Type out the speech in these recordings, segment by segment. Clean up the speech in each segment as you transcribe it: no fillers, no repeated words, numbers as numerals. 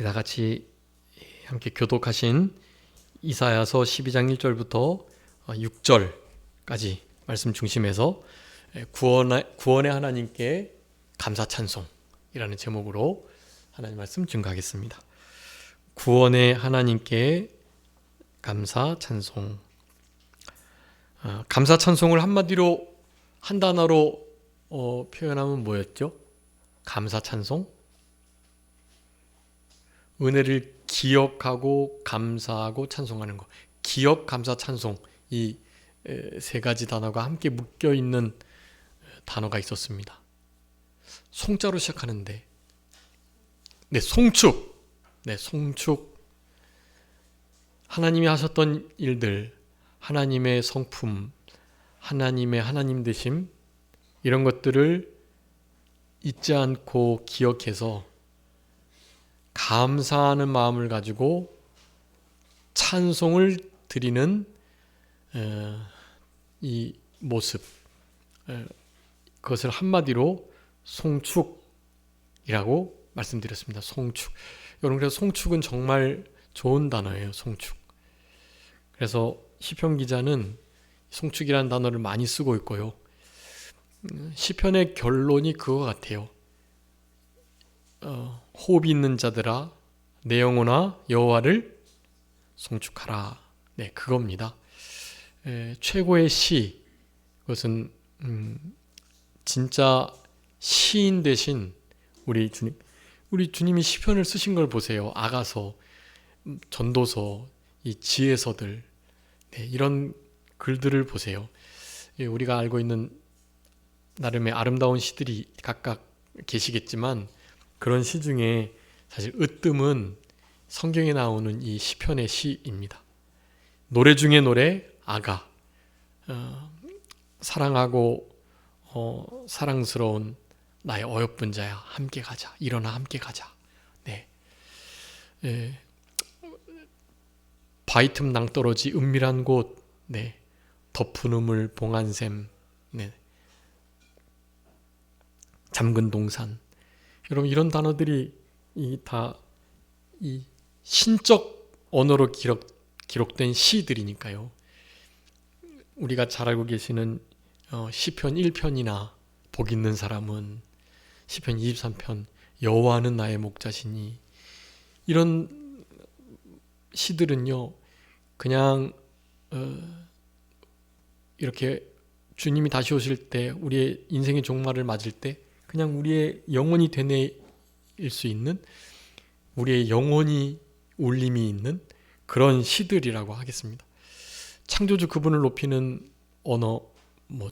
우리 다 같이 함께 교독하신 이사야서 12장 1절부터 6절까지 말씀 중심에서 구원의 하나님께 감사 찬송이라는 제목으로 하나님 말씀 증거하겠습니다. 구원의 하나님께 감사 찬송. 감사 찬송을 한마디로 한 단어로 표현하면 뭐였죠? 감사 찬송? 은혜를 기억하고 감사하고 찬송하는 것. 기억, 감사, 찬송. 이 세 가지 단어가 함께 묶여 있는 단어가 있었습니다. 송자로 시작하는데, 송축. 송축. 하나님이 하셨던 일들, 하나님의 성품, 하나님의 하나님 되심, 이런 것들을 잊지 않고 기억해서 감사하는 마음을 가지고 찬송을 드리는 이 모습, 그것을 한마디로 송축이라고 말씀드렸습니다. 송축. 여러분, 그래서 송축은 정말 좋은 단어예요. 송축. 그래서 시편 기자는 송축이라는 단어를 많이 쓰고 있고요. 시편의 결론이 그거 같아요. 호흡이 있는 자들아, 내 영혼아 여호와를 송축하라. 그겁니다. 최고의 시, 그것은 진짜 시인 되신 우리 주님이 시편을 쓰신 걸 보세요. 아가서, 전도서, 이 지혜서들, 이런 글들을 보세요. 우리가 알고 있는 나름의 아름다운 시들이 각각 계시겠지만, 그런 시 중에 사실 으뜸은 성경에 나오는 이 시편의 시입니다. 노래 중에 노래, 아가. 사랑하고 사랑스러운 나의 어여쁜 자야, 함께 가자. 일어나 함께 가자. 바위 틈 낭떠러지 은밀한 곳, 덮은 우물 봉안샘, 잠근 동산. 여러분, 이런 단어들이 다 이 신적 언어로 기록된 시들이니까요. 우리가 잘 알고 계시는 시편 1편이나 복 있는 사람은, 시편 23편 여호와는 나의 목자시니, 이런 시들은요, 그냥 이렇게 주님이 다시 오실 때, 우리의 인생의 종말을 맞을 때 그냥 우리의 영혼이 되뇌일 수 있는, 우리의 영혼이 울림이 있는 그런 시들이라고 하겠습니다. 창조주 그분을 높이는 언어,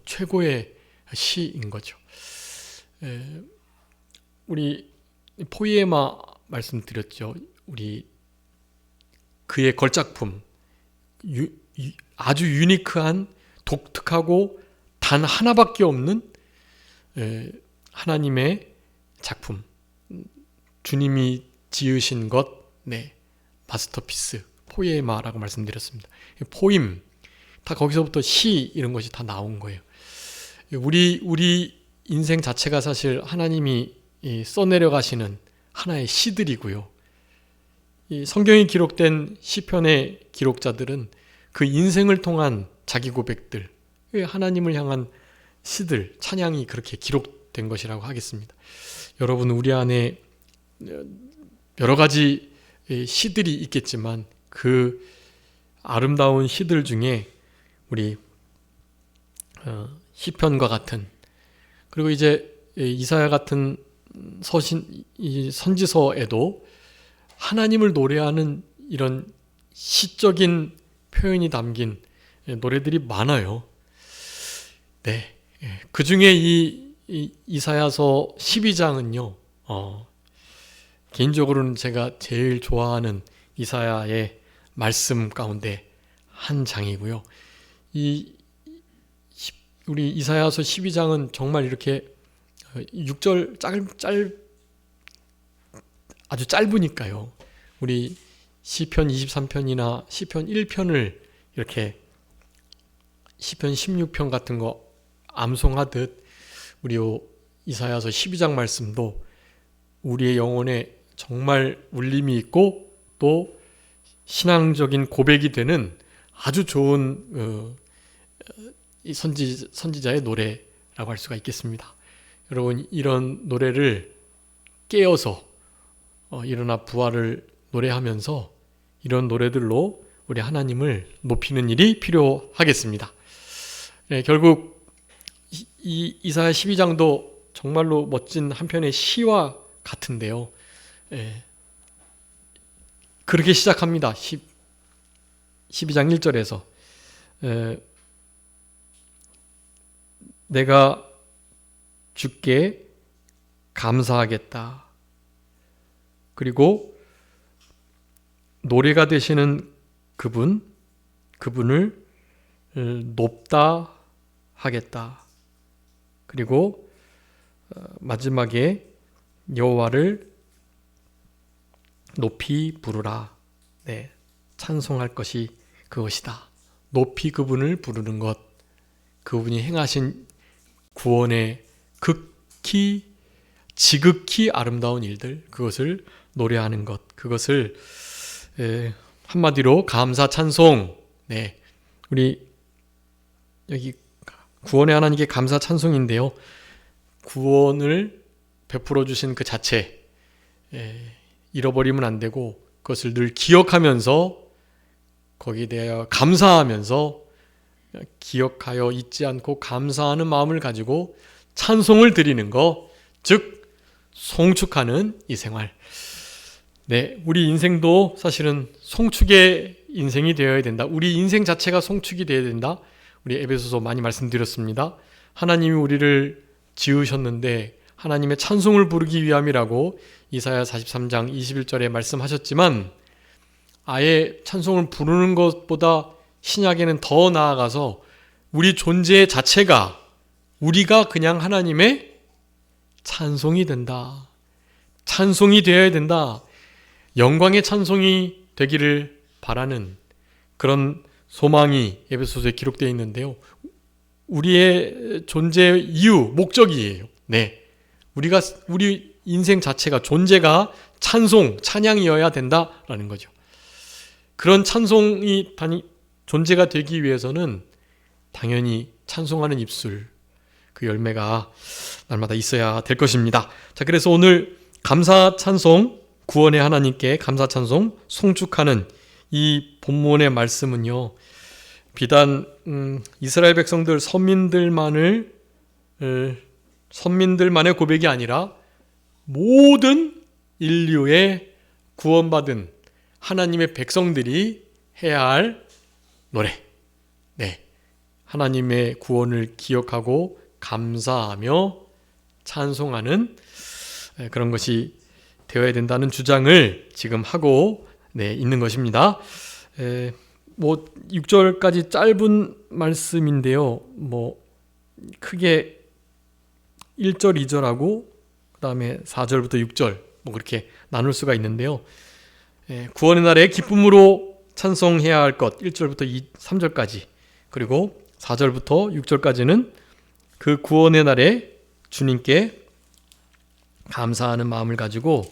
최고의 시인 거죠. 우리 포이에마 말씀드렸죠. 우리 그의 걸작품, 아주 유니크한, 독특하고 단 하나밖에 없는 하나님의 작품, 주님이 지으신 것, 마스터피스, 포이에마라고 말씀드렸습니다. 포임, 다 거기서부터 시, 이런 것이 다 나온 거예요. 우리 인생 자체가 사실 하나님이 써내려 가시는 하나의 시들이고요. 이 성경에 기록된 시편의 기록자들은 그 인생을 통한 자기 고백들, 하나님을 향한 시들, 찬양이 그렇게 기록된 것이라고 하겠습니다. 여러분, 우리 안에 여러 가지 시들이 있겠지만, 그 아름다운 시들 중에 우리 시편과 같은, 그리고 이제 이사야 같은 선지서에도 하나님을 노래하는 이런 시적인 표현이 담긴 노래들이 많아요. 그 중에 이 이사야서 12장은요, 개인적으로는 제가 제일 좋아하는 이사야의 말씀 가운데 한 장이고요. 우리 이사야서 12장은 정말 이렇게 6절 아주 짧으니까요. 우리 시편 23편이나 시편 1편을 이렇게 시편 16편 같은 거 암송하듯, 우리 이사야서 12장 말씀도 우리의 영혼에 정말 울림이 있고 또 신앙적인 고백이 되는 아주 좋은 이 선지자의 노래라고 할 수가 있겠습니다. 여러분, 이런 노래를 깨어서 일어나 부활을 노래하면서 이런 노래들로 우리 하나님을 높이는 일이 필요하겠습니다. 네, 결국 이사야 12장도 정말로 멋진 한 편의 시와 같은데요. 그렇게 시작합니다. 12장 1절에서 내가 주께 감사하겠다. 그리고 노래가 되시는 그분을 높다 하겠다. 그리고 마지막에 여호와를 높이 부르라. 네, 찬송할 것이 그것이다. 높이 그분을 부르는 것, 그분이 행하신 구원의 지극히 아름다운 일들, 그것을 노래하는 것, 그것을 한마디로 감사 찬송. 네, 우리 여기 구원의 하나님께 감사 찬송인데요. 구원을 베풀어 주신 그 자체 잃어버리면 안 되고 그것을 늘 기억하면서 거기에 대하여 감사하면서 기억하여 잊지 않고 감사하는 마음을 가지고 찬송을 드리는 것, 즉 송축하는 이 생활. 네, 우리 인생도 사실은 송축의 인생이 되어야 된다. 우리 인생 자체가 송축이 되어야 된다. 우리 에베소서 많이 말씀드렸습니다. 하나님이 우리를 지으셨는데 하나님의 찬송을 부르기 위함이라고 이사야 43장 21절에 말씀하셨지만, 아예 찬송을 부르는 것보다 신약에는 더 나아가서 우리 존재 자체가, 우리가 그냥 하나님의 찬송이 된다. 찬송이 되어야 된다. 영광의 찬송이 되기를 바라는 그런 소망이 에베소서에 기록되어 있는데요. 우리의 존재 이유, 목적이에요. 네, 우리 인생 자체가, 존재가 찬송, 찬양이어야 된다라는 거죠. 그런 찬송이 존재가 되기 위해서는 당연히 찬송하는 입술, 그 열매가 날마다 있어야 될 것입니다. 자, 그래서 오늘 감사 찬송, 구원의 하나님께 감사 찬송, 송축하는 이 본문의 말씀은요, 비단 이스라엘 백성들, 선민들만의 고백이 아니라 모든 인류의 구원받은 하나님의 백성들이 해야 할 노래. 네, 하나님의 구원을 기억하고 감사하며 찬송하는 그런 것이 되어야 된다는 주장을 지금 하고 있는 것입니다. 6절까지 짧은 말씀인데요. 크게 1절, 2절하고 그 다음에 4절부터 6절 그렇게 나눌 수가 있는데요. 구원의 날에 기쁨으로 찬송해야 할 것 1절부터 3절까지, 그리고 4절부터 6절까지는 그 구원의 날에 주님께 감사하는 마음을 가지고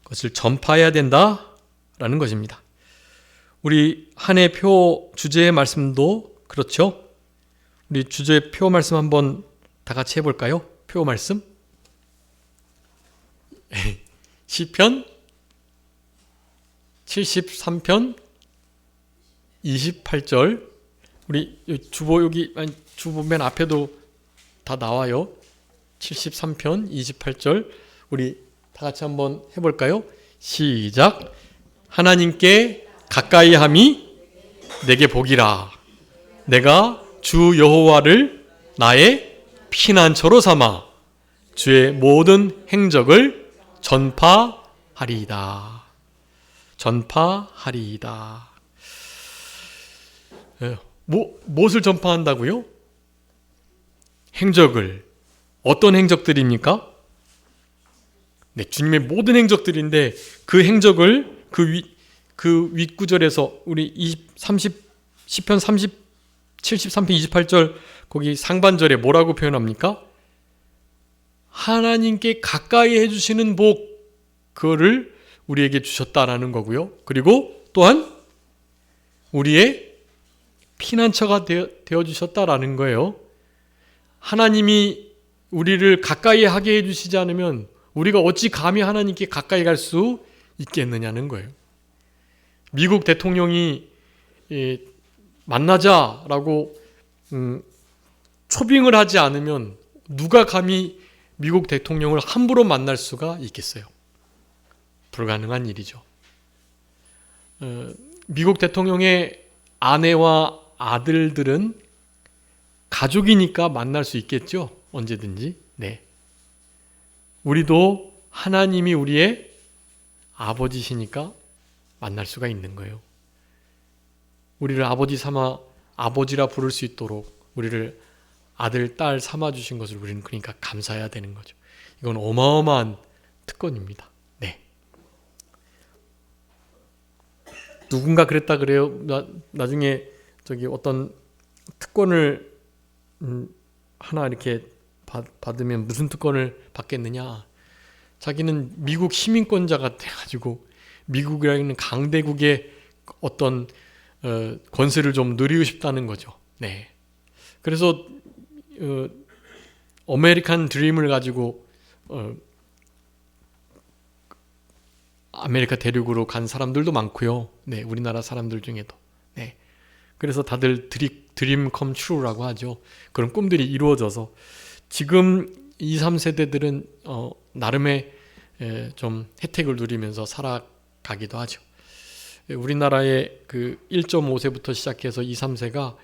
그것을 전파해야 된다라는 것입니다. 우리 한 해 표 주제의 말씀도 그렇죠. 우리 주제 표 말씀 한번 다 같이 해볼까요? 표 말씀 시편 73편 28절. 우리 주보 맨 앞에도 다 나와요. 73편 28절 우리 다 같이 한번 해볼까요? 시작. 하나님께 가까이 함이 내게 복이라. 내가 주 여호와를 나의 피난처로 삼아 주의 모든 행적을 전파하리이다. 전파하리이다. 무엇을 전파한다고요? 행적을. 어떤 행적들입니까? 네, 주님의 모든 행적들인데 그 행적을 그 윗구절에서 우리 10편 73편 28절 거기 상반절에 뭐라고 표현합니까? 하나님께 가까이 해주시는 복, 그거를 우리에게 주셨다라는 거고요. 그리고 또한 우리의 피난처가 되어 주셨다라는 거예요. 하나님이 우리를 가까이 하게 해주시지 않으면 우리가 어찌 감히 하나님께 가까이 갈 수 있겠느냐는 거예요. 미국 대통령이 만나자라고 초빙을 하지 않으면 누가 감히 미국 대통령을 함부로 만날 수가 있겠어요? 불가능한 일이죠. 미국 대통령의 아내와 아들들은 가족이니까 만날 수 있겠죠? 언제든지. 네. 우리도 하나님이 우리의 아버지시니까 만날 수가 있는 거예요. 우리를 아버지 삼아 아버지라 부를 수 있도록 우리를 아들, 딸 삼아 주신 것을 우리는 그러니까 감사해야 되는 거죠. 이건 어마어마한 특권입니다. 네. 누군가 그랬다 그래요. 나중에 어떤 특권을 하나 이렇게 받으면 무슨 특권을 받겠느냐. 자기는 미국 시민권자가 돼가지고 미국이라는 강대국의 어떤 권세를 좀 누리고 싶다는 거죠. 네. 그래서 아메리칸 드림을 가지고 아메리카 대륙으로 간 사람들도 많고요. 네, 우리나라 사람들 중에도. 네. 그래서 다들 드림 컴 트루라고 하죠. 그런 꿈들이 이루어져서 지금 2, 3세대들은 나름의 좀 혜택을 누리면서 살아가기도 하죠. 우리나라의 그 1.5세부터 시작해서 2, 3세가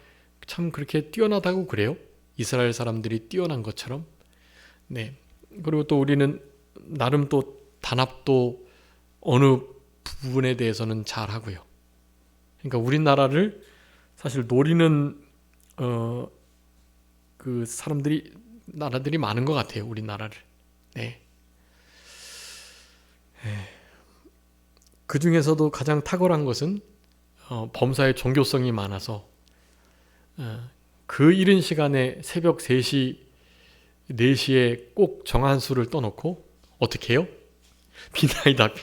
참 그렇게 뛰어나다고 그래요. 이스라엘 사람들이 뛰어난 것처럼. 네. 그리고 또 우리는 나름 또 단합도 어느 부분에 대해서는 잘 하고요. 그러니까 우리나라를 사실 노리는 그 나라들이 많은 것 같아요. 우리나라를. 네. 그 중에서도 가장 탁월한 것은 범사의 종교성이 많아서 그 이른 시간에 새벽 3시, 4시에 꼭 정한수를 떠놓고 어떻게 해요? 비나이다.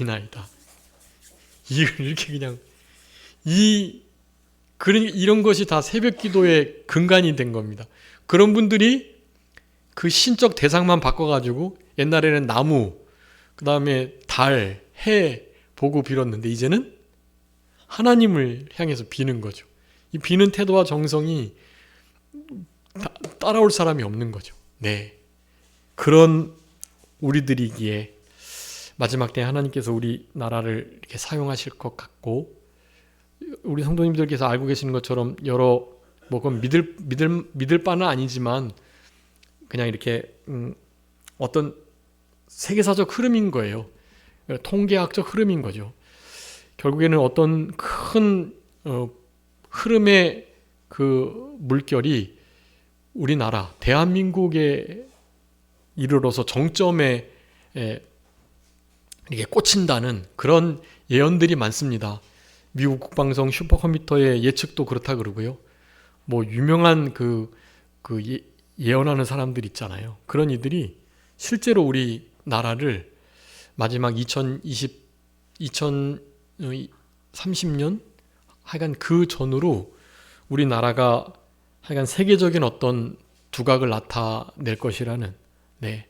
이렇게 그냥 이런 것이 다 새벽 기도의 근간이 된 겁니다. 그런 분들이 그 신적 대상만 바꿔가지고 옛날에는 나무, 그 다음에 달, 해 보고 빌었는데 이제는 하나님을 향해서 비는 거죠. 이 비는 태도와 정성이 따라올 사람이 없는 거죠. 네. 그런 우리들이기에 마지막 때 하나님께서 우리 나라를 이렇게 사용하실 것 같고, 우리 성도님들께서 알고 계시는 것처럼 여러 그건 믿을 바는 아니지만 그냥 이렇게 어떤 세계사적 흐름인 거예요. 통계학적 흐름인 거죠. 결국에는 어떤 큰 흐름의 그 물결이 우리나라 대한민국에 이르러서 정점에 이렇게 꽂힌다는 그런 예언들이 많습니다. 미국 국방성 슈퍼컴퓨터의 예측도 그렇다 그러고요. 뭐 유명한 예언하는 사람들 있잖아요. 그런 이들이 실제로 우리 나라를 마지막 2030년 하여간 그 전후로 우리나라가 하여간 세계적인 어떤 두각을 나타낼 것이라는, 네.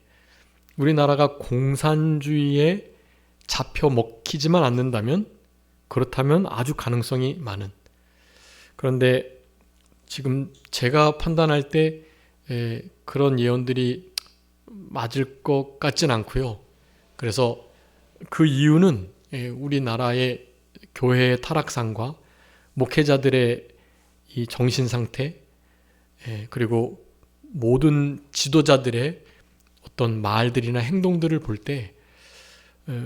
우리나라가 공산주의에 잡혀 먹히지만 않는다면, 그렇다면 아주 가능성이 많은. 그런데 지금 제가 판단할 때 그런 예언들이 맞을 것 같진 않고요. 그래서 그 이유는 우리나라의 교회의 타락상과 목회자들의 이 정신 상태, 그리고 모든 지도자들의 어떤 말들이나 행동들을 볼 때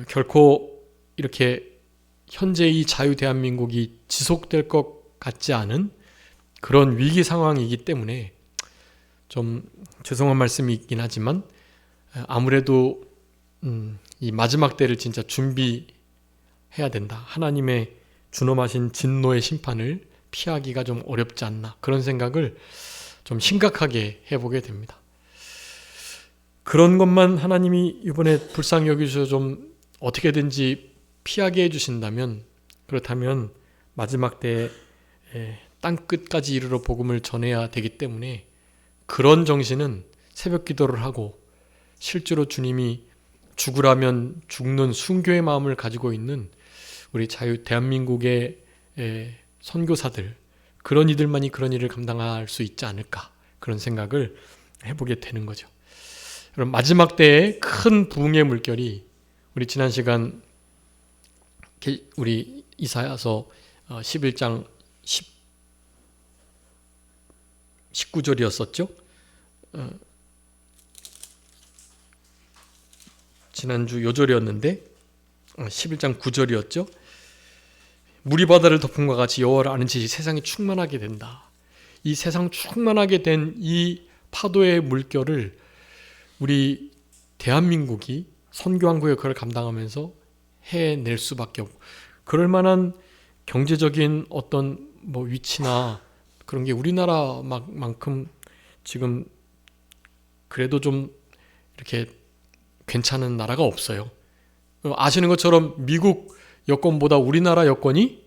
결코 이렇게 현재 이 자유 대한민국이 지속될 것 같지 않은 그런 위기 상황이기 때문에 좀 죄송한 말씀이 있긴 하지만 아무래도 이 마지막 때를 진짜 준비해야 된다. 하나님의 준엄하신 진노의 심판을 피하기가 좀 어렵지 않나, 그런 생각을 좀 심각하게 해보게 됩니다. 그런 것만 하나님이 이번에 불쌍히 여기셔서 좀 어떻게든지 피하게 해주신다면, 그렇다면 마지막 때에 땅끝까지 이르러 복음을 전해야 되기 때문에 그런 정신은 새벽 기도를 하고 실제로 주님이 죽으라면 죽는 순교의 마음을 가지고 있는 우리 대한민국의 선교사들, 그런 이들만이 그런 일을 감당할 수 있지 않을까, 그런 생각을 해보게 되는 거죠. 그럼 마지막 때의 큰 부흥의 물결이 우리 지난 시간 우리 이사야서 11장 19절이었었죠. 지난주 요절이었는데 11장 9절이었죠. 물이 바다를 덮음과 같이 여호와를 아는 지식이 세상에 충만하게 된다. 이 세상 충만하게 된 이 파도의 물결을 우리 대한민국이 선교왕국의 그걸 감당하면서 해낼 수밖에 없고, 그럴 만한 경제적인 어떤 위치나 그런 게 우리나라만큼 지금 그래도 좀 이렇게 괜찮은 나라가 없어요. 아시는 것처럼 미국 여권보다 우리나라 여권이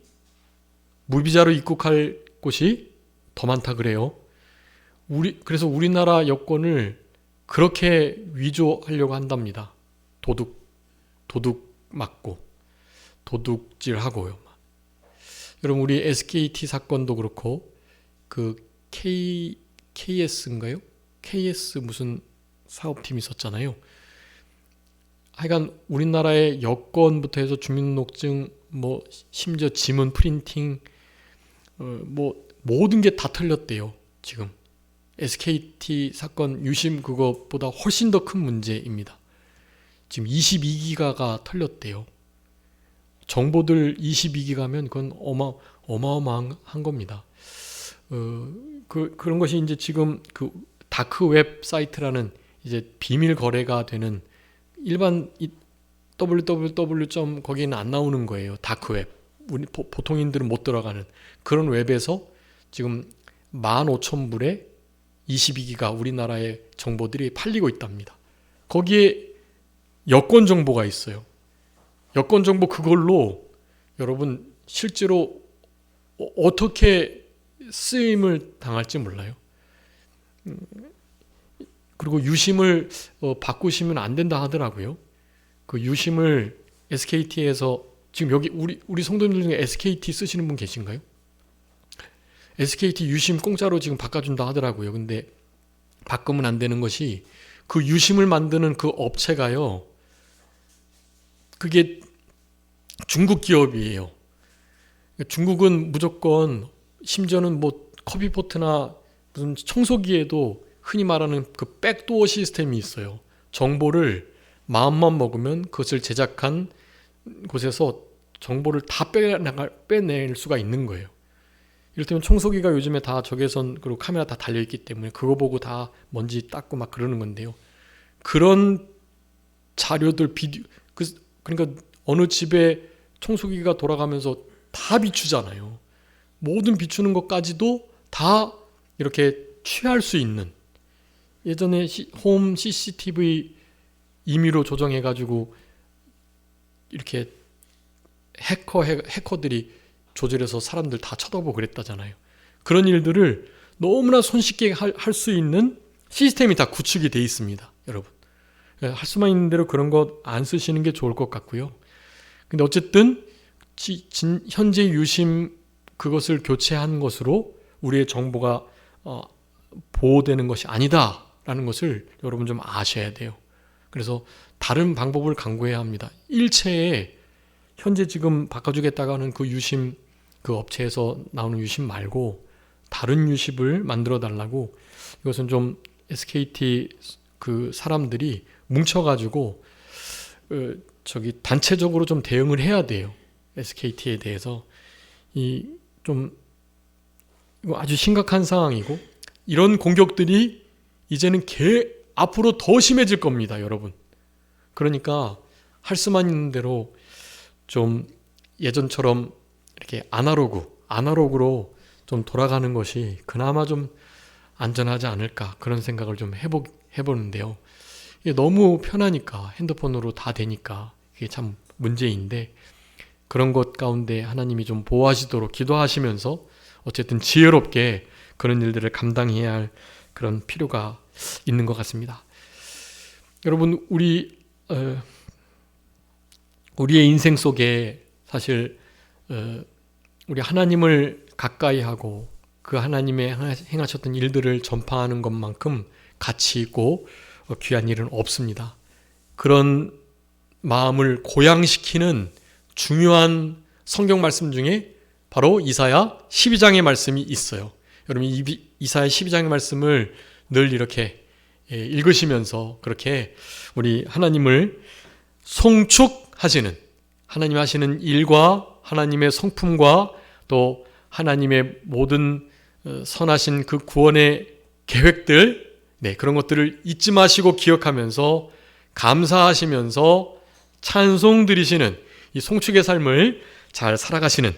무비자로 입국할 곳이 더 많다 그래요. 그래서 우리나라 여권을 그렇게 위조하려고 한답니다. 도둑 맞고 도둑질하고요. 여러분, 우리 SKT 사건도 그렇고 그 KS인가요? KS 무슨 사업팀이 있었잖아요. 하여간 우리나라의 여권부터 해서 주민등록증, 심지어 지문 프린팅, 모든 게 다 털렸대요. 지금 SKT 사건 유심 그것보다 훨씬 더 큰 문제입니다. 지금 22기가가 털렸대요. 정보들 22기가면 그건 어마어마한 겁니다. 그런 것이 이제 지금 그 다크웹 사이트라는 이제 비밀 거래가 되는 일반 www. 거기는 안 나오는 거예요. 다크웹. 우리 보통인들은 못 들어가는 그런 웹에서 지금 15,000불에 22기가 우리나라의 정보들이 팔리고 있답니다. 거기에 여권 정보가 있어요. 여권 정보 그걸로 여러분 실제로 어떻게 쓰임을 당할지 몰라요. 그리고 유심을 바꾸시면 안 된다 하더라고요. 그 유심을 SKT에서 지금 여기 우리 성도님들 중에 SKT 쓰시는 분 계신가요? SKT 유심 공짜로 지금 바꿔준다 하더라고요. 근데 바꾸면 안 되는 것이 그 유심을 만드는 그 업체가요. 그게 중국 기업이에요. 중국은 무조건 심지어는 커피포트나 무슨 청소기에도 흔히 말하는 그 백도어 시스템이 있어요. 정보를 마음만 먹으면 그것을 제작한 곳에서 정보를 다 빼낼 수가 있는 거예요. 이를테면 청소기가 요즘에 다 적외선 그리고 카메라 다 달려있기 때문에 그거 보고 다 먼지 닦고 막 그러는 건데요. 그런 자료들 그러니까 어느 집에 청소기가 돌아가면서 다 비추잖아요. 모든 비추는 것까지도 다 이렇게 취할 수 있는, 예전에 홈 CCTV 임의로 조정해가지고 이렇게 해커들이 조절해서 사람들 다 쳐다보고 그랬다잖아요. 그런 일들을 너무나 손쉽게 할 수 있는 시스템이 다 구축이 돼 있습니다. 여러분, 할 수만 있는 대로 그런 것 안 쓰시는 게 좋을 것 같고요. 근데 어쨌든 현재 유심 그것을 교체한 것으로 우리의 정보가 보호되는 것이 아니다라는 것을 여러분 좀 아셔야 돼요. 그래서 다른 방법을 강구해야 합니다. 일체에 현재 지금 바꿔주겠다고 하는 그 유심, 그 업체에서 나오는 유심 말고 다른 유심을 만들어 달라고, 이것은 좀 SKT 그 사람들이 뭉쳐가지고 단체적으로 좀 대응을 해야 돼요. SKT에 대해서 이거 아주 심각한 상황이고, 이런 공격들이 이제는 앞으로 더 심해질 겁니다, 여러분. 그러니까 할 수만 있는 대로 좀 예전처럼 이렇게 아날로그로 좀 돌아가는 것이 그나마 좀 안전하지 않을까, 그런 생각을 좀 해보는데요. 이게 너무 편하니까, 핸드폰으로 다 되니까 이게 참 문제인데 그런 것 가운데 하나님이 좀 보호하시도록 기도하시면서 어쨌든 지혜롭게 그런 일들을 감당해야 할 그런 필요가 있는 것 같습니다. 여러분 우리의 인생 속에 사실 우리 하나님을 가까이 하고 그 하나님의 행하셨던 일들을 전파하는 것만큼 가치 있고 귀한 일은 없습니다. 그런 마음을 고양시키는 중요한 성경 말씀 중에 바로 이사야 12장의 말씀이 있어요. 여러분 이사야 12장의 말씀을 늘 이렇게 읽으시면서 그렇게 우리 하나님을 송축하시는 하나님 하시는 일과 하나님의 성품과 또 하나님의 모든 선하신 그 구원의 계획들 그런 것들을 잊지 마시고 기억하면서 감사하시면서 찬송 드리시는 이 송축의 삶을 잘 살아가시는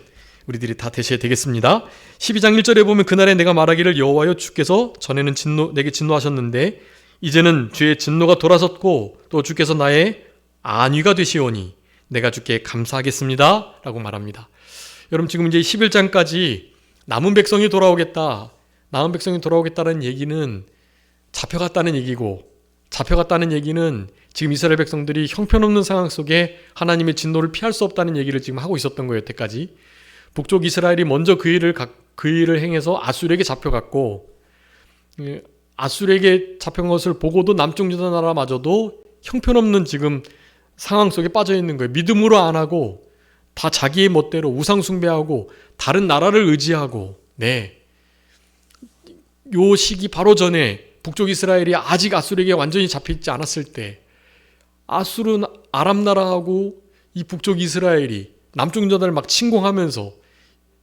우리들이 다 되셔야 되겠습니다. 12장 1절에 보면 그날에 내가 말하기를 여호와여 주께서 전에는 내게 진노하셨는데 이제는 주의 진노가 돌아섰고 또 주께서 나의 안위가 되시오니 내가 주께 감사하겠습니다 라고 말합니다. 여러분 지금 이제 11장까지 남은 백성이 돌아오겠다. 남은 백성이 돌아오겠다는 얘기는 잡혀갔다는 얘기고 잡혀갔다는 얘기는 지금 이스라엘 백성들이 형편없는 상황 속에 하나님의 진노를 피할 수 없다는 얘기를 지금 하고 있었던 거예요. 여태까지. 북쪽 이스라엘이 먼저 그 일을 행해서 아수르에게 잡혀갔고 아수르에게 잡혀간 것을 보고도 남쪽 유다 나라마저도 형편없는 지금 상황 속에 빠져 있는 거예요. 믿음으로 안 하고 다 자기의 멋대로 우상 숭배하고 다른 나라를 의지하고 요 시기 바로 전에 북쪽 이스라엘이 아직 아수르에게 완전히 잡혀있지 않았을 때 아수르 아람 나라하고 이 북쪽 이스라엘이 남쪽 유다를 막 침공하면서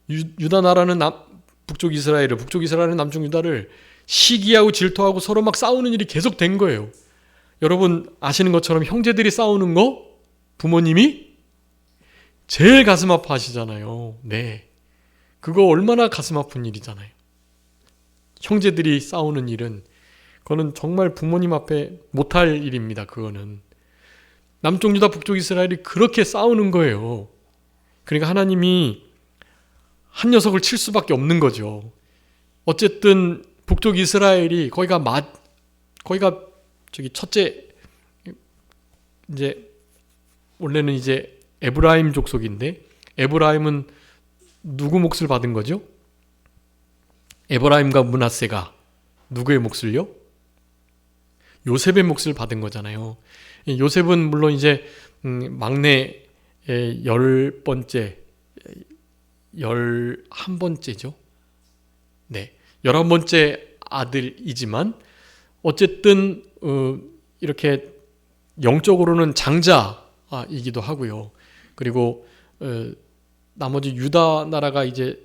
유다 나라는 북쪽 이스라엘은 남쪽 유다를 시기하고 질투하고 서로 막 싸우는 일이 계속 된 거예요. 여러분 아시는 것처럼 형제들이 싸우는 거 부모님이 제일 가슴 아파하시잖아요. 그거 얼마나 가슴 아픈 일이잖아요. 형제들이 싸우는 일은 그거는 정말 부모님 앞에 못할 일입니다. 그거는 남쪽 유다 북쪽 이스라엘이 그렇게 싸우는 거예요. 그러니까 하나님이 한 녀석을 칠 수밖에 없는 거죠. 어쨌든 북쪽 이스라엘이 거기가 첫째 이제 원래는 이제 에브라임 족속인데 에브라임은 누구 몫을 받은 거죠? 에브라임과 므낫세가 누구의 몫을요? 요셉의 몫을 받은 거잖아요. 요셉은 물론 이제 막내 10번째 11번째죠. 11번째 아들이지만 어쨌든 이렇게 영적으로는 장자이기도 하고요. 그리고 나머지 유다 나라가 이제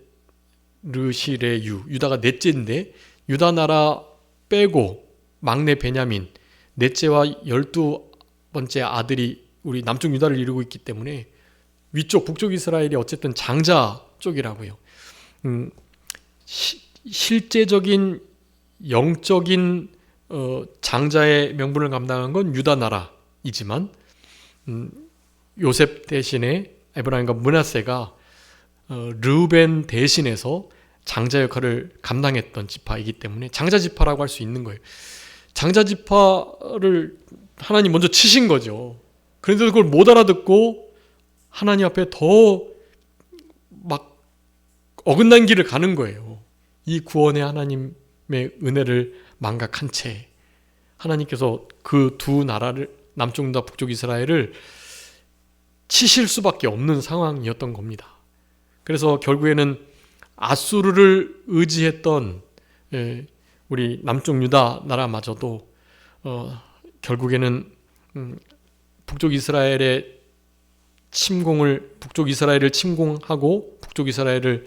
르시레 유다가 넷째인데 유다 나라 빼고 막내 베냐민 넷째와 12번째 아들이 우리 남쪽 유다를 이루고 있기 때문에 위쪽 북쪽 이스라엘이 어쨌든 장자 쪽이라고요. 실제적인 영적인 장자의 명분을 감당한 건 유다 나라이지만 요셉 대신에 에브라임과 므낫세가 르벤 대신해서 장자 역할을 감당했던 지파이기 때문에 장자 지파라고 할 수 있는 거예요. 장자 지파를 하나님 먼저 치신 거죠. 그런데도 그걸 못 알아듣고 하나님 앞에 더 막 어긋난 길을 가는 거예요. 이 구원의 하나님의 은혜를 망각한 채 하나님께서 그 두 나라를 남쪽 유다 북쪽 이스라엘을 치실 수밖에 없는 상황이었던 겁니다. 그래서 결국에는 아수르를 의지했던 우리 남쪽 유다 나라마저도 결국에는 북쪽 이스라엘을 침공하고 북쪽 이스라엘을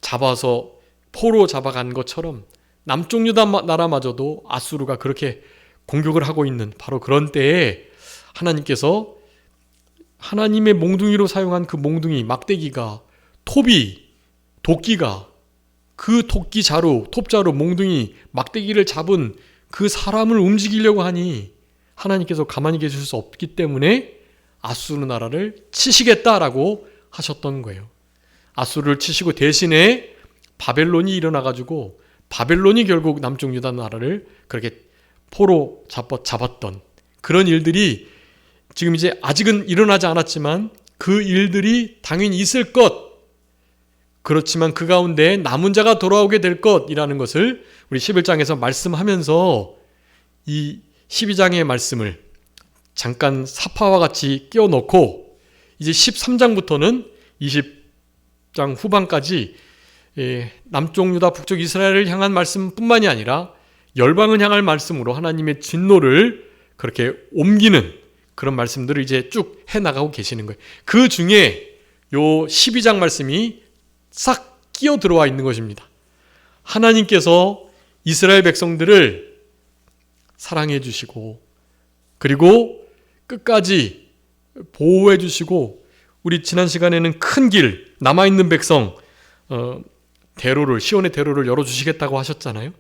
잡아서 포로 잡아간 것처럼 남쪽 유다 나라마저도 아수르가 그렇게 공격을 하고 있는 바로 그런 때에 하나님께서 하나님의 몽둥이로 사용한 그 몽둥이 막대기가 도끼가 그 도끼 자루, 톱자루, 몽둥이, 막대기를 잡은 그 사람을 움직이려고 하니 하나님께서 가만히 계실 수 없기 때문에 아수르 나라를 치시겠다라고 하셨던 거예요. 아수르를 치시고 대신에 바벨론이 일어나가지고 바벨론이 결국 남쪽 유다 나라를 그렇게 포로 잡았던 그런 일들이 지금 이제 아직은 일어나지 않았지만 그 일들이 당연히 있을 것, 그렇지만 그 가운데 남은 자가 돌아오게 될 것이라는 것을 우리 11장에서 말씀하면서 이 12장의 말씀을 잠깐 사파와 같이 끼워 넣고 이제 13장부터는 20장 후반까지 남쪽 유다 북쪽 이스라엘을 향한 말씀뿐만이 아니라 열방을 향할 말씀으로 하나님의 진노를 그렇게 옮기는 그런 말씀들을 이제 쭉 해나가고 계시는 거예요. 그 중에 요 12장 말씀이 싹 끼어 들어와 있는 것입니다. 하나님께서 이스라엘 백성들을 사랑해 주시고 그리고 끝까지 보호해 주시고 우리 지난 시간에는 큰 길 남아있는 백성 시온의 대로를 열어주시겠다고 하셨잖아요.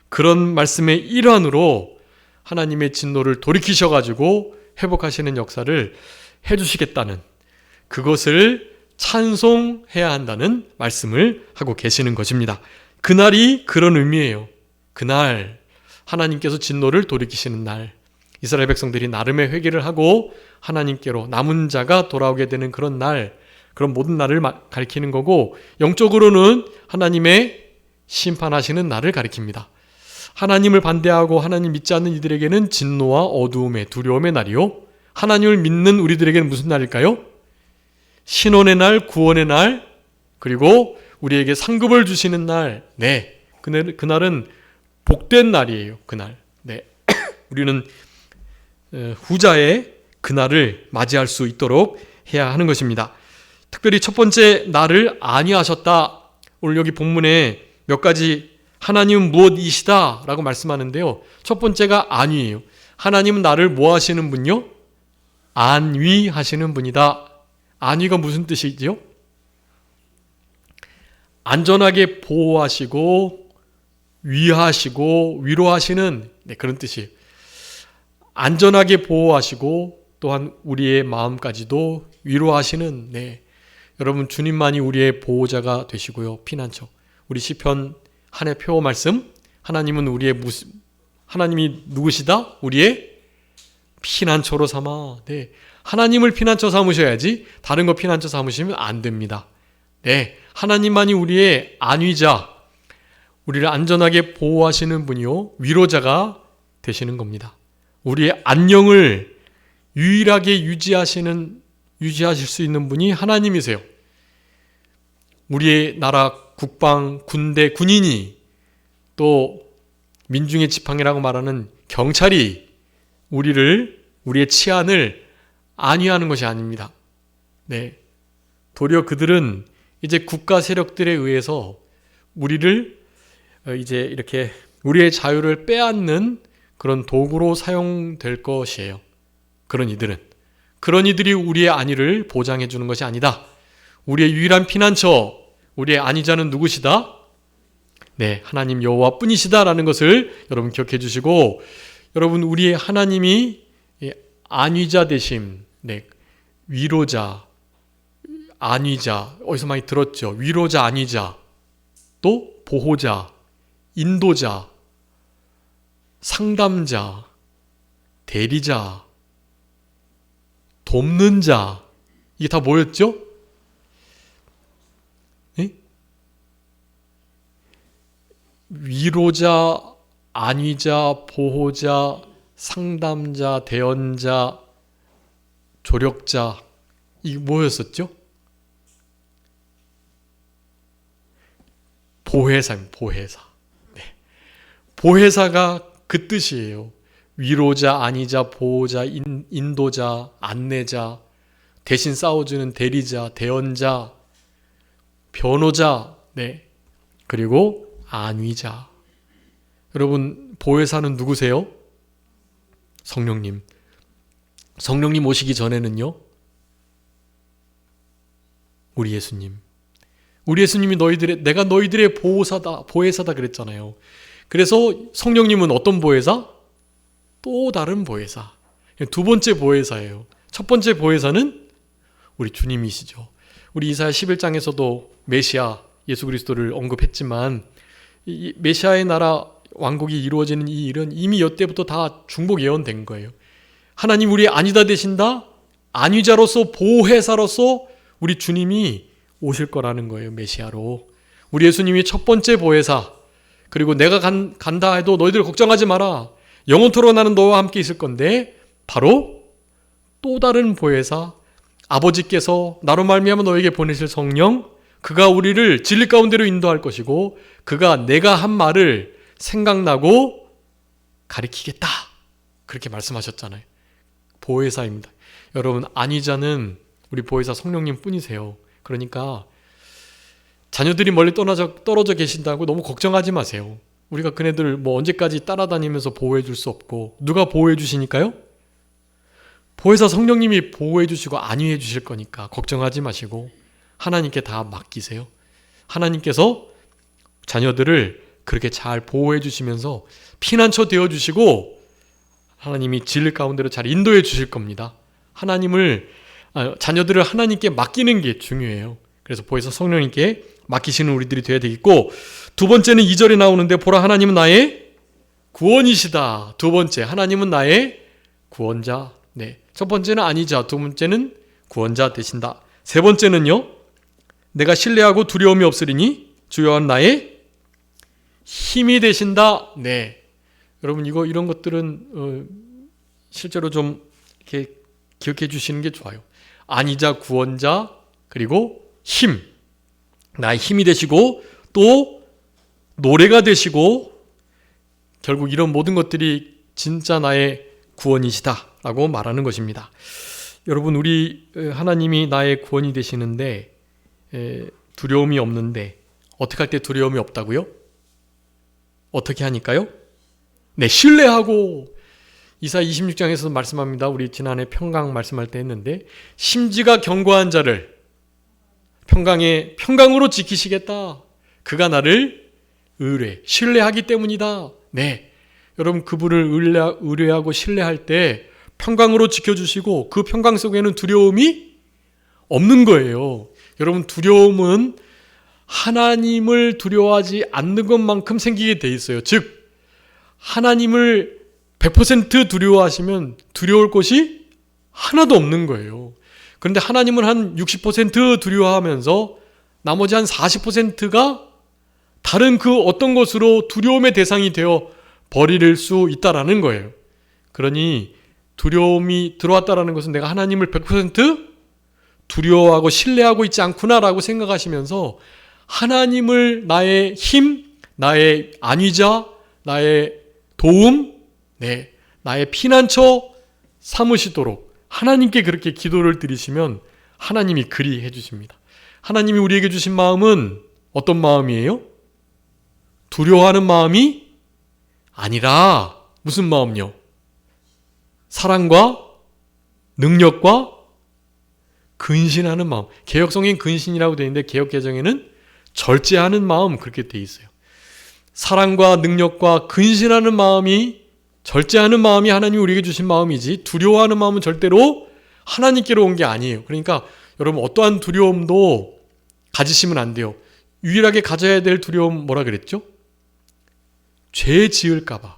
그런 말씀의 일환으로 하나님의 진노를 돌이키셔가지고 회복하시는 역사를 해주시겠다는 그것을 찬송해야 한다는 말씀을 하고 계시는 것입니다. 그날이 그런 의미예요. 그날 하나님께서 진노를 돌이키시는 날, 이스라엘 백성들이 나름의 회개를 하고 하나님께로 남은 자가 돌아오게 되는 그런 날, 그런 모든 날을 가리키는 거고 영적으로는 하나님의 심판하시는 날을 가리킵니다. 하나님을 반대하고 하나님 믿지 않는 이들에게는 진노와 어두움의 두려움의 날이요, 하나님을 믿는 우리들에게는 무슨 날일까요? 신원의 날, 구원의 날, 그리고 우리에게 상급을 주시는 날. 네, 그날은 복된 날이에요. 그날. 네, 우리는 후자의 그날을 맞이할 수 있도록 해야 하는 것입니다. 특별히 첫 번째 날을 아니하셨다. 오늘 여기 본문에 몇 가지 하나님은 무엇이시다 라고 말씀하는데요. 첫 번째가 안위예요. 하나님은 나를 뭐 하시는 분요? 안위하시는 분이다. 안위가 무슨 뜻이지요? 안전하게 보호하시고 위하시고 위로하시는 그런 뜻이에요. 안전하게 보호하시고 또한 우리의 마음까지도 위로하시는 여러분 주님만이 우리의 보호자가 되시고요. 피난처. 우리 시편 한 해 표 말씀 하나님은 하나님이 누구시다? 우리의 피난처로 삼아. 하나님을 피난처 삼으셔야지 다른 거 피난처 삼으시면 안 됩니다. 하나님만이 우리의 안위자, 우리를 안전하게 보호하시는 분이요 위로자가 되시는 겁니다. 우리의 안녕을 유일하게 유지하실 수 있는 분이 하나님이세요. 우리의 나라 국방, 군대, 군인이 또 민중의 지팡이라고 말하는 경찰이 우리의 치안을 안위하는 것이 아닙니다. 도리어 그들은 이제 국가 세력들에 의해서 우리를 이제 이렇게 우리의 자유를 빼앗는 그런 도구로 사용될 것이에요. 그런 이들이 우리의 안위를 보장해 주는 것이 아니다. 우리의 유일한 피난처, 우리의 안위자는 누구시다? 하나님 여호와 뿐이시다라는 것을 여러분 기억해 주시고, 여러분 우리의 하나님이 안위자 되심, 위로자, 안위자, 어디서 많이 들었죠? 위로자, 안위자, 또 보호자, 인도자, 상담자, 대리자, 돕는 자, 이게 다 뭐였죠? 위로자, 안위자, 보호자, 상담자, 대언자, 조력자, 이게 뭐였었죠? 보혜사. 보혜사가 그 뜻이에요. 위로자, 안위자, 보호자, 인도자, 안내자, 대신 싸워주는 대리자, 대언자, 변호자, 그리고 안위자. 여러분, 보혜사는 누구세요? 성령님. 성령님 오시기 전에는요, 우리 예수님. 우리 예수님이 내가 너희들의 보혜사다 그랬잖아요. 그래서 성령님은 어떤 보혜사? 또 다른 보혜사. 두 번째 보혜사예요. 첫 번째 보혜사는 우리 주님이시죠. 우리 이사야 11장에서도 메시아 예수 그리스도를 언급했지만 이 메시아의 나라 왕국이 이루어지는 이 일은 이미 여태부터 다 중복 예언된 거예요. 하나님 우리의 안위자 되신다. 안위자로서 보혜사로서 우리 주님이 오실 거라는 거예요. 메시아로. 우리 예수님이 첫 번째 보혜사, 그리고 내가 간다 해도 너희들 걱정하지 마라. 영원토록 나는 너와 함께 있을 건데, 바로 또 다른 보혜사, 아버지께서 나로 말미암아 너에게 보내실 성령, 그가 우리를 진리 가운데로 인도할 것이고 그가 내가 한 말을 생각나고 가리키겠다. 그렇게 말씀하셨잖아요. 보혜사입니다. 여러분, 안위자는 우리 보혜사 성령님 뿐이세요. 그러니까 자녀들이 멀리 떨어져 계신다고 너무 걱정하지 마세요. 우리가 그네들 언제까지 따라다니면서 보호해 줄 수 없고, 누가 보호해 주시니까요? 보혜사 성령님이 보호해 주시고 안위해 주실 거니까 걱정하지 마시고 하나님께 다 맡기세요. 하나님께서 자녀들을 그렇게 잘 보호해 주시면서 피난처 되어 주시고 하나님이 진리 가운데로 잘 인도해 주실 겁니다. 자녀들을 하나님께 맡기는 게 중요해요. 그래서 보혜사 성령님께 맡기시는 우리들이 되어야 되겠고, 두 번째는 2절에 나오는데 보라 하나님은 나의 구원이시다. 두 번째, 하나님은 나의 구원자. 네, 첫 번째는 안위자, 두 번째는 구원자 되신다. 세 번째는요, 내가 신뢰하고 두려움이 없으리니 주여와 나의 힘이 되신다. 네, 여러분 이런 것들은 실제로 좀 이렇게 기억해 주시는 게 좋아요. 안위자, 구원자, 그리고 힘, 나의 힘이 되시고 또 노래가 되시고, 결국 이런 모든 것들이 진짜 나의 구원이시다라고 말하는 것입니다. 여러분, 우리 하나님이 나의 구원이 되시는데 두려움이 없는데 어떻게 할 때 두려움이 없다고요? 어떻게 하니까요? 네, 신뢰하고. 이사야 26장에서 말씀합니다. 우리 지난해 평강 말씀할 때 했는데, 심지가 견고한 자를 평강으로 지키시겠다. 그가 나를 신뢰하기 때문이다. 네, 여러분, 그분을 의뢰하고 신뢰할 때 평강으로 지켜주시고 그 평강 속에는 두려움이 없는 거예요. 여러분, 두려움은 하나님을 두려워하지 않는 것만큼 생기게 돼 있어요. 즉, 하나님을 100% 두려워하시면 두려울 것이 하나도 없는 거예요. 그런데 하나님은 한 60% 두려워하면서 나머지 한 40%가 다른 그 어떤 것으로 두려움의 대상이 되어 버릴 수 있다라는 거예요. 그러니 두려움이 들어왔다라는 것은 내가 하나님을 100% 두려워하고 신뢰하고 있지 않구나라고 생각하시면서 하나님을 나의 힘, 나의 안위자, 나의 도움, 나의 피난처 삼으시도록 하나님께 그렇게 기도를 드리시면 하나님이 그리 해주십니다. 하나님이 우리에게 주신 마음은 어떤 마음이에요? 두려워하는 마음이 아니라 무슨 마음요? 사랑과 능력과 근신하는 마음. 개역성엔 근신이라고 되어 있는데 개역개정에는 절제하는 마음, 그렇게 되어 있어요. 사랑과 능력과 근신하는 마음이, 절제하는 마음이 하나님이 우리에게 주신 마음이지, 두려워하는 마음은 절대로 하나님께로 온 게 아니에요. 그러니까 여러분, 어떠한 두려움도 가지시면 안 돼요. 유일하게 가져야 될 두려움 뭐라 그랬죠? 죄 지을까봐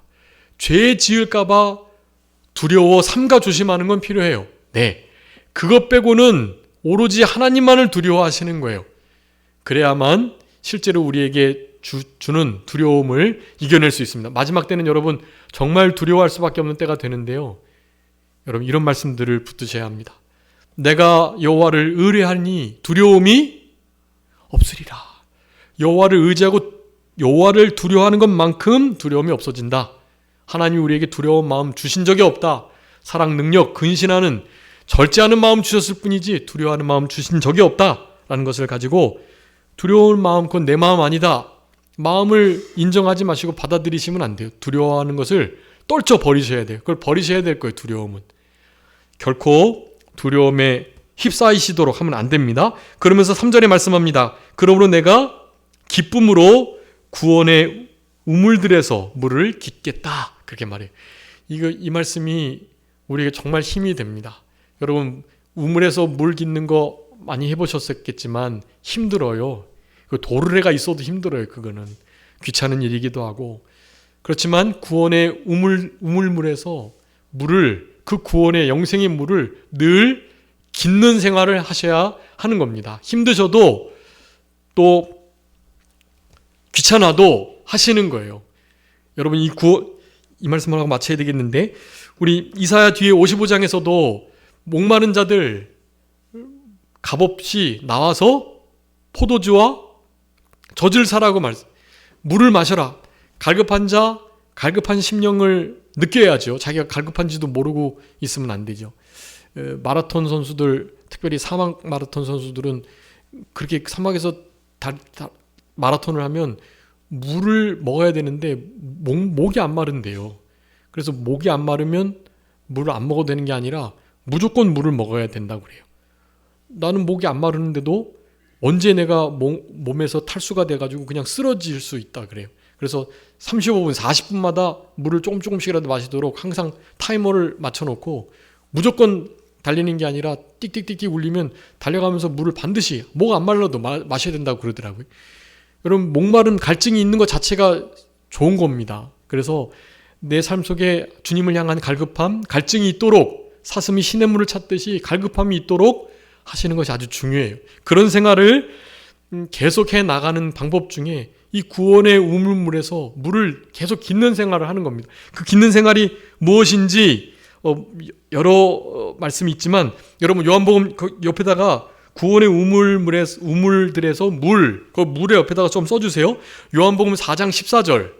두려워 삼가 조심하는 건 필요해요. 네, 그것 빼고는 오로지 하나님만을 두려워하시는 거예요. 그래야만 실제로 우리에게 주는 두려움을 이겨낼 수 있습니다. 마지막 때는 여러분 정말 두려워할 수밖에 없는 때가 되는데요. 여러분, 이런 말씀들을 붙드셔야 합니다. 내가 여호와를 의뢰하니 두려움이 없으리라. 여호와를 의지하고 여호와를 두려워하는 것만큼 두려움이 없어진다. 하나님이 우리에게 두려운 마음 주신 적이 없다. 사랑, 능력, 근신하는, 절제하는 마음 주셨을 뿐이지 두려워하는 마음 주신 적이 없다라는 것을 가지고, 두려운 마음, 그건 내 마음 아니다, 마음을 인정하지 마시고 받아들이시면 안 돼요. 두려워하는 것을 떨쳐 버리셔야 돼요. 그걸 버리셔야 될 거예요. 두려움은 결코 두려움에 휩싸이시도록 하면 안 됩니다. 그러면서 3절에 말씀합니다. 그러므로 내가 기쁨으로 구원의 우물들에서 물을 깃겠다, 그렇게 말해요. 이 말씀이 우리에게 정말 힘이 됩니다. 여러분 우물에서 물 깃는 거 많이 해보셨겠지만 힘들어요. 그 도르래가 있어도 힘들어요. 그거는 귀찮은 일이기도 하고. 그렇지만 구원의 우물물에서 물을, 그 구원의 영생의 물을 늘 깃는 생활을 하셔야 하는 겁니다. 힘드셔도 또 귀찮아도 하시는 거예요. 여러분 이 말씀을 하고 마쳐야 되겠는데, 우리 이사야 뒤에 55장에서도 목마른 자들 값없이 나와서 포도주와 젖을 사라고 물을 마셔라. 갈급한 자, 갈급한 심령을 느껴야죠. 자기가 갈급한지도 모르고 있으면 안 되죠. 마라톤 선수들, 특별히 사막 마라톤 선수들은 그렇게 사막에서 마라톤을 하면 물을 먹어야 되는데 목이 안 마른대요. 그래서 목이 안 마르면 물을 안 먹어도 되는 게 아니라 무조건 물을 먹어야 된다고 그래요. 나는 목이 안 마르는데도 언제 내가 몸에서 탈수가 돼가지고 그냥 쓰러질 수 있다 그래요. 그래서 35분, 40분마다 물을 조금씩이라도 마시도록 항상 타이머를 맞춰놓고 무조건 달리는 게 아니라 띡띡띡띡 울리면 달려가면서 물을 반드시 목 안 말라도 마셔야 된다고 그러더라고요. 여러분 목마른 갈증이 있는 것 자체가 좋은 겁니다. 그래서 내 삶 속에 주님을 향한 갈급함, 갈증이 있도록 사슴이 시냇물을 찾듯이 갈급함이 있도록 하시는 것이 아주 중요해요. 그런 생활을 계속해 나가는 방법 중에 이 구원의 우물물에서 물을 계속 깃는 생활을 하는 겁니다. 그 깃는 생활이 무엇인지 여러 말씀이 있지만 여러분 요한복음 옆에다가 구원의 우물들에서 그 물의 옆에다가 좀 써주세요. 요한복음 4장 14절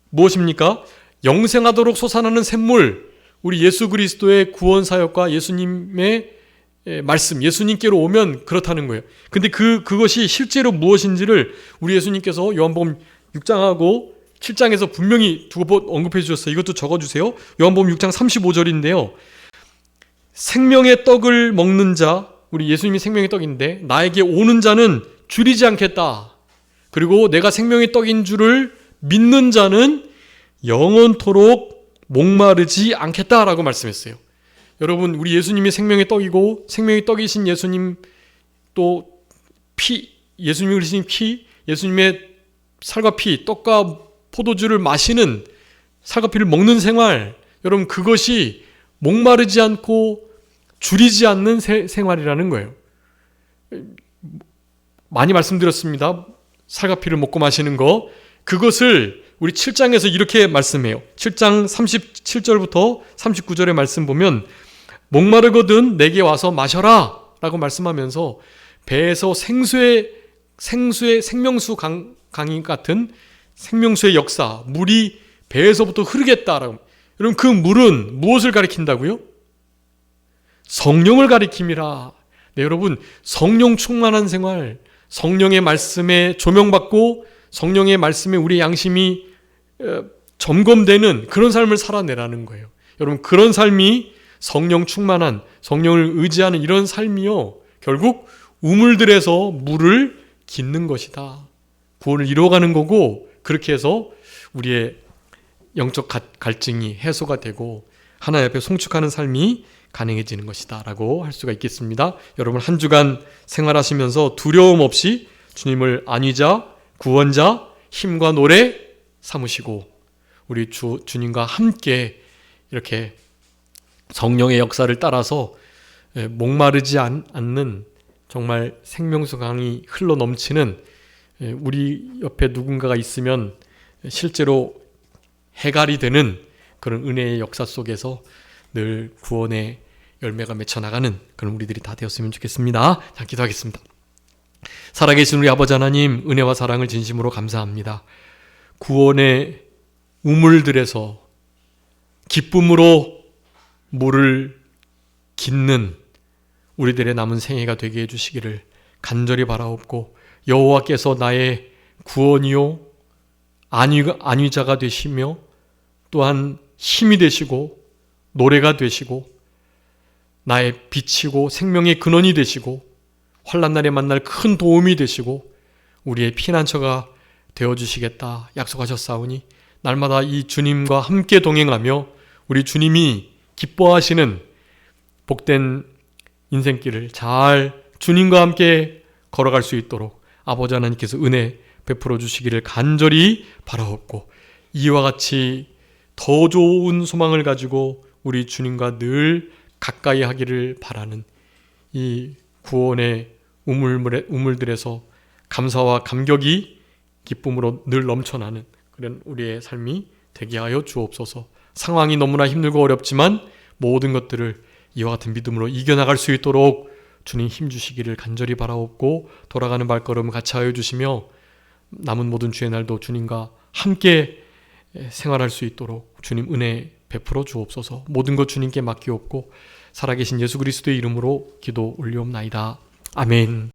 무엇입니까? 영생하도록 솟아나는 샘물, 우리 예수 그리스도의 구원 사역과 예수님의 말씀, 예수님께로 오면 그렇다는 거예요. 근데 그것이 실제로 무엇인지를 우리 예수님께서 요한복음 6장하고 7장에서 분명히 두 번 언급해 주셨어요. 이것도 적어주세요. 요한복음 6장 35절인데요. 생명의 떡을 먹는 자, 우리 예수님이 생명의 떡인데 나에게 오는 자는 줄이지 않겠다. 그리고 내가 생명의 떡인 줄을 믿는 자는 영원토록 목마르지 않겠다라고 말씀했어요. 여러분 우리 예수님이 생명의 떡이고 생명의 떡이신 예수님 또 피, 예수님이 흘리신 피, 예수님의 살과 피, 떡과 포도주를 마시는 살과 피를 먹는 생활, 여러분 그것이 목마르지 않고 줄이지 않는 생활이라는 거예요. 많이 말씀드렸습니다. 살과 피를 먹고 마시는 거, 그것을 우리 7장에서 이렇게 말씀해요. 7장 37절부터 39절의 말씀 보면 목마르거든 내게 와서 마셔라 라고 말씀하면서 배에서 생수의 생명수 강이 같은 생명수의 역사, 물이 배에서부터 흐르겠다라고. 여러분 그 물은 무엇을 가리킨다고요? 성령을 가리킴이라. 네, 여러분 성령 충만한 생활, 성령의 말씀에 조명받고 성령의 말씀에 우리의 양심이 점검되는 그런 삶을 살아내라는 거예요. 여러분 그런 삶이 성령 충만한, 성령을 의지하는 이런 삶이요, 결국 우물들에서 물을 깃는 것이다. 구원을 이루어가는 거고, 그렇게 해서 우리의 영적 갈증이 해소가 되고 하나님 앞에 송축하는 삶이 가능해지는 것이다 라고 할 수가 있겠습니다. 여러분 한 주간 생활하시면서 두려움 없이 주님을 안위자, 구원자, 힘과 노래 삼으시고 우리 주님과 함께 이렇게 성령의 역사를 따라서 목마르지 않는 정말 생명수 강이 흘러 넘치는, 우리 옆에 누군가가 있으면 실제로 해갈이 되는 그런 은혜의 역사 속에서 늘 구원의 열매가 맺혀나가는 그런 우리들이 다 되었으면 좋겠습니다. 자, 기도하겠습니다. 살아계신 우리 아버지 하나님, 은혜와 사랑을 진심으로 감사합니다. 구원의 우물들에서 기쁨으로 물을 깃는 우리들의 남은 생애가 되게 해주시기를 간절히 바라옵고, 여호와께서 나의 구원이요 안위자가 되시며 또한 힘이 되시고 노래가 되시고 나의 빛이고 생명의 근원이 되시고 환난 날에 만날 큰 도움이 되시고 우리의 피난처가 되어주시겠다 약속하셨사오니, 날마다 이 주님과 함께 동행하며 우리 주님이 기뻐하시는 복된 인생길을 잘 주님과 함께 걸어갈 수 있도록 아버지 하나님께서 은혜 베풀어 주시기를 간절히 바라옵고, 이와 같이 더 좋은 소망을 가지고 우리 주님과 늘 가까이 하기를 바라는 이 구원의 우물들에서 감사와 감격이 기쁨으로 늘 넘쳐나는 그런 우리의 삶이 되게 하여 주옵소서. 상황이 너무나 힘들고 어렵지만 모든 것들을 이와 같은 믿음으로 이겨나갈 수 있도록 주님 힘주시기를 간절히 바라옵고, 돌아가는 발걸음 같이 하여 주시며 남은 모든 주의 날도 주님과 함께 생활할 수 있도록 주님 은혜 베풀어 주옵소서. 모든 것 주님께 맡기옵고 살아계신 예수 그리스도의 이름으로 기도 올리옵나이다. 아멘.